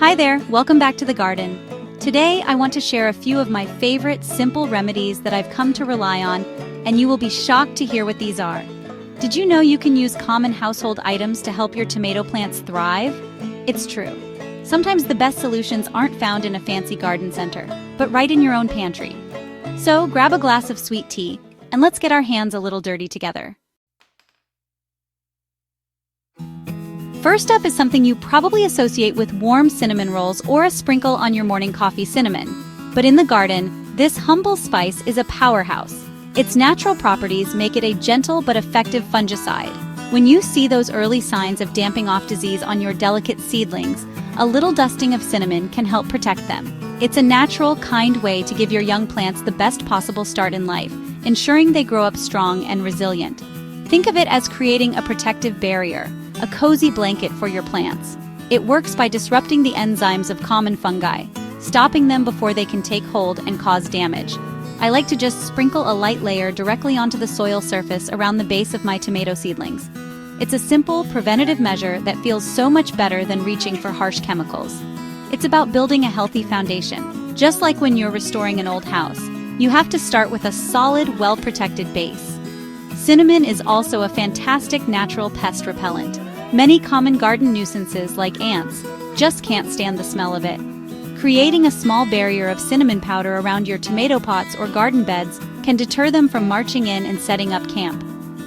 Hi there, welcome back to the garden. Today I want to share a few of my favorite simple remedies that I've come to rely on, and you will be shocked to hear what these are. Did you know you can use common household items to help your tomato plants thrive? It's true. Sometimes the best solutions aren't found in a fancy garden center, but right in your own pantry. So grab a glass of sweet tea, and let's get our hands a little dirty together. First up is something you probably associate with warm cinnamon rolls or a sprinkle on your morning coffee: cinnamon. But in the garden, this humble spice is a powerhouse. Its natural properties make it a gentle but effective fungicide. When you see those early signs of damping off disease on your delicate seedlings, a little dusting of cinnamon can help protect them. It's a natural, kind way to give your young plants the best possible start in life, ensuring they grow up strong and resilient. Think of it as creating a protective barrier, a cozy blanket for your plants. It works by disrupting the enzymes of common fungi, stopping them before they can take hold and cause damage. I like to just sprinkle a light layer directly onto the soil surface around the base of my tomato seedlings. It's a simple, preventative measure that feels so much better than reaching for harsh chemicals. It's about building a healthy foundation. Just like when you're restoring an old house, you have to start with a solid, well-protected base. Cinnamon is also a fantastic natural pest repellent. Many common garden nuisances like ants just can't stand the smell of it. Creating a small barrier of cinnamon powder around your tomato pots or garden beds can deter them from marching in and setting up camp.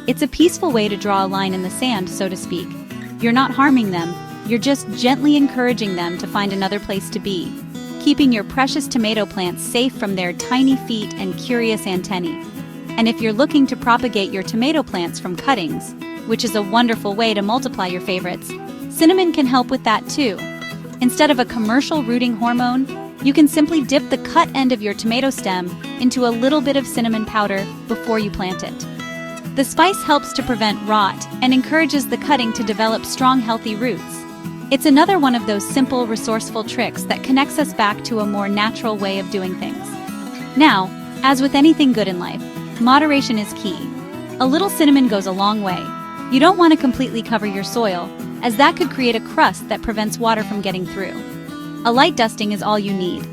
It's a peaceful way to draw a line in the sand, so to speak. You're not harming them, you're just gently encouraging them to find another place to be, keeping your precious tomato plants safe from their tiny feet and curious antennae. And if you're looking to propagate your tomato plants from cuttings, which is a wonderful way to multiply your favorites, cinnamon can help with that too. Instead of a commercial rooting hormone, you can simply dip the cut end of your tomato stem into a little bit of cinnamon powder before you plant it. The spice helps to prevent rot and encourages the cutting to develop strong, healthy roots. It's another one of those simple, resourceful tricks that connects us back to a more natural way of doing things. Now, as with anything good in life, moderation is key. A little cinnamon goes a long way. You don't want to completely cover your soil, as that could create a crust that prevents water from getting through. A light dusting is all you need.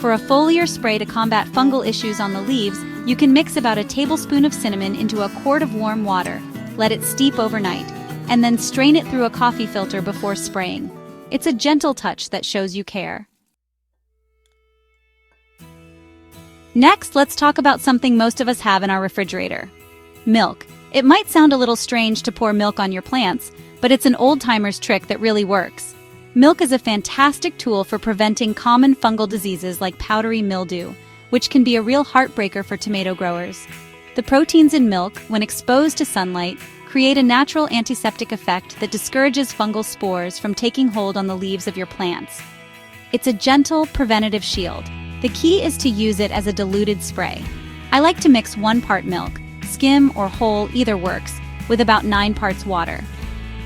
For a foliar spray to combat fungal issues on the leaves, you can mix about a tablespoon of cinnamon into a quart of warm water, let it steep overnight, and then strain it through a coffee filter before spraying. It's a gentle touch that shows you care. Next, let's talk about something most of us have in our refrigerator: milk. It might sound a little strange to pour milk on your plants, but it's an old-timer's trick that really works. Milk is a fantastic tool for preventing common fungal diseases like powdery mildew, which can be a real heartbreaker for tomato growers. The proteins in milk, when exposed to sunlight, create a natural antiseptic effect that discourages fungal spores from taking hold on the leaves of your plants. It's a gentle, preventative shield. The key is to use it as a diluted spray. I like to mix 1 part milk, skim or whole, either works, with about 9 parts water.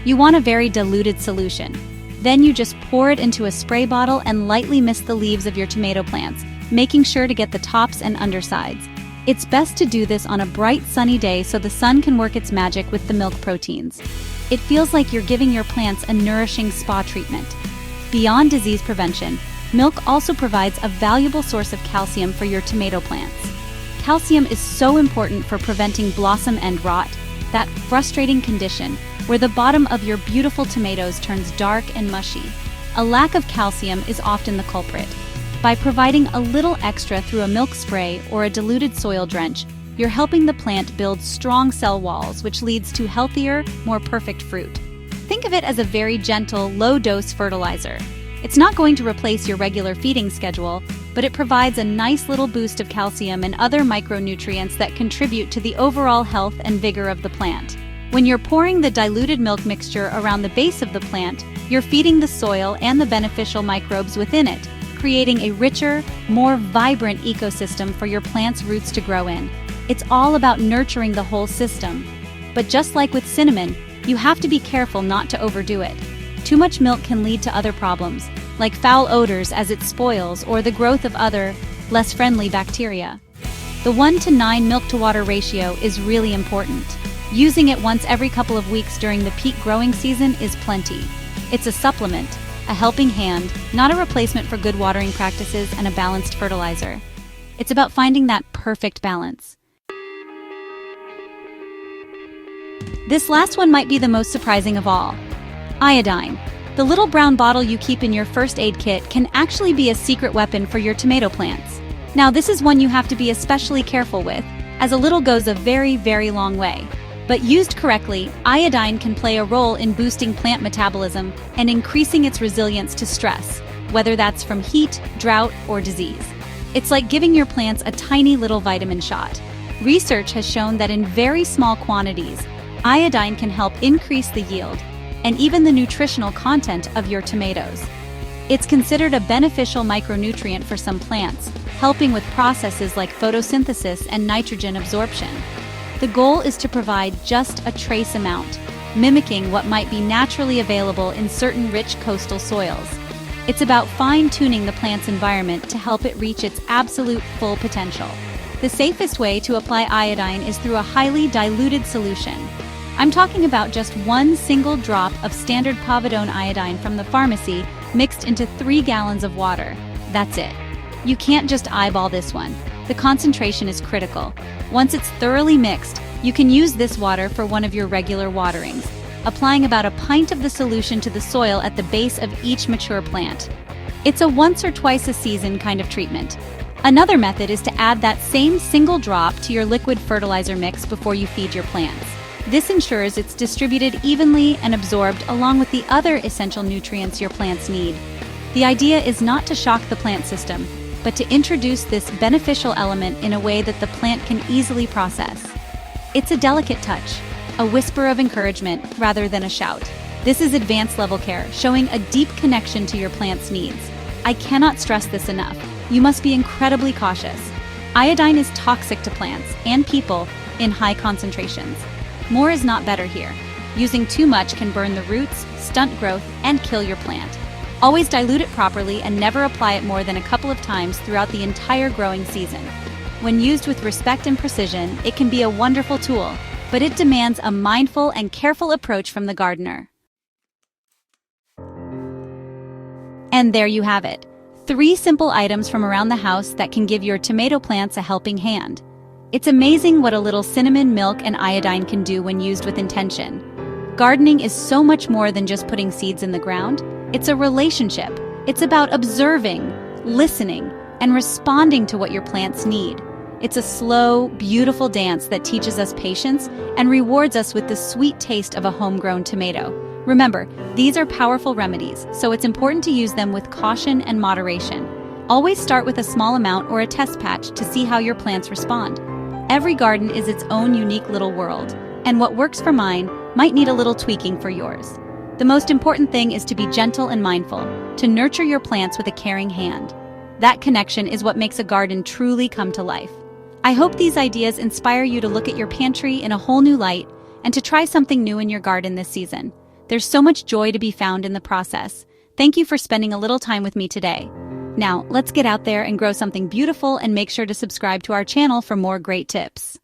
You want a very diluted solution. Then you just pour it into a spray bottle and lightly mist the leaves of your tomato plants, making sure to get the tops and undersides. It's best to do this on a bright, sunny day so the sun can work its magic with the milk proteins. It feels like you're giving your plants a nourishing spa treatment. Beyond disease prevention, milk also provides a valuable source of calcium for your tomato plants. Calcium is so important for preventing blossom end rot, that frustrating condition where the bottom of your beautiful tomatoes turns dark and mushy. A lack of calcium is often the culprit. By providing a little extra through a milk spray or a diluted soil drench, you're helping the plant build strong cell walls, which leads to healthier, more perfect fruit. Think of it as a very gentle, low-dose fertilizer. It's not going to replace your regular feeding schedule, but it provides a nice little boost of calcium and other micronutrients that contribute to the overall health and vigor of the plant. When you're pouring the diluted milk mixture around the base of the plant, you're feeding the soil and the beneficial microbes within it, creating a richer, more vibrant ecosystem for your plant's roots to grow in. It's all about nurturing the whole system. But just like with cinnamon, you have to be careful not to overdo it. Too much milk can lead to other problems, like foul odors as it spoils or the growth of other, less friendly bacteria. The 1:9 milk-to-water ratio is really important. Using it once every couple of weeks during the peak growing season is plenty. It's a supplement, a helping hand, not a replacement for good watering practices and a balanced fertilizer. It's about finding that perfect balance. This last one might be the most surprising of all. Iodine. The little brown bottle you keep in your first aid kit can actually be a secret weapon for your tomato plants. Now, this is one you have to be especially careful with, as a little goes a very, very long way. But used correctly, iodine can play a role in boosting plant metabolism and increasing its resilience to stress, whether that's from heat, drought, or disease. It's like giving your plants a tiny little vitamin shot. Research has shown that in very small quantities, iodine can help increase the yield and even the nutritional content of your tomatoes. It's considered a beneficial micronutrient for some plants, helping with processes like photosynthesis and nitrogen absorption. The goal is to provide just a trace amount, mimicking what might be naturally available in certain rich coastal soils. It's about fine-tuning the plant's environment to help it reach its absolute full potential. The safest way to apply iodine is through a highly diluted solution. I'm talking about just one single drop of standard povidone iodine from the pharmacy mixed into 3 gallons of water. That's it. You can't just eyeball this one. The concentration is critical. Once it's thoroughly mixed, you can use this water for one of your regular waterings, applying about a pint of the solution to the soil at the base of each mature plant. It's a once or twice a season kind of treatment. Another method is to add that same single drop to your liquid fertilizer mix before you feed your plants. This ensures it's distributed evenly and absorbed along with the other essential nutrients your plants need. The idea is not to shock the plant system, but to introduce this beneficial element in a way that the plant can easily process. It's a delicate touch, a whisper of encouragement rather than a shout. This is advanced level care, showing a deep connection to your plant's needs. I cannot stress this enough. You must be incredibly cautious. Iodine is toxic to plants and people in high concentrations. More is not better here. Using too much can burn the roots, stunt growth, and kill your plant. Always dilute it properly and never apply it more than a couple of times throughout the entire growing season. When used with respect and precision, it can be a wonderful tool, but it demands a mindful and careful approach from the gardener. And there you have it. 3 simple items from around the house that can give your tomato plants a helping hand. It's amazing what a little cinnamon, milk, and iodine can do when used with intention. Gardening is so much more than just putting seeds in the ground. It's a relationship. It's about observing, listening, and responding to what your plants need. It's a slow, beautiful dance that teaches us patience and rewards us with the sweet taste of a homegrown tomato. Remember, these are powerful remedies, so it's important to use them with caution and moderation. Always start with a small amount or a test patch to see how your plants respond. Every garden is its own unique little world, and what works for mine might need a little tweaking for yours. The most important thing is to be gentle and mindful, to nurture your plants with a caring hand. That connection is what makes a garden truly come to life. I hope these ideas inspire you to look at your pantry in a whole new light and to try something new in your garden this season. There's so much joy to be found in the process. Thank you for spending a little time with me today. Now, let's get out there and grow something beautiful and make sure to subscribe to our channel for more great tips.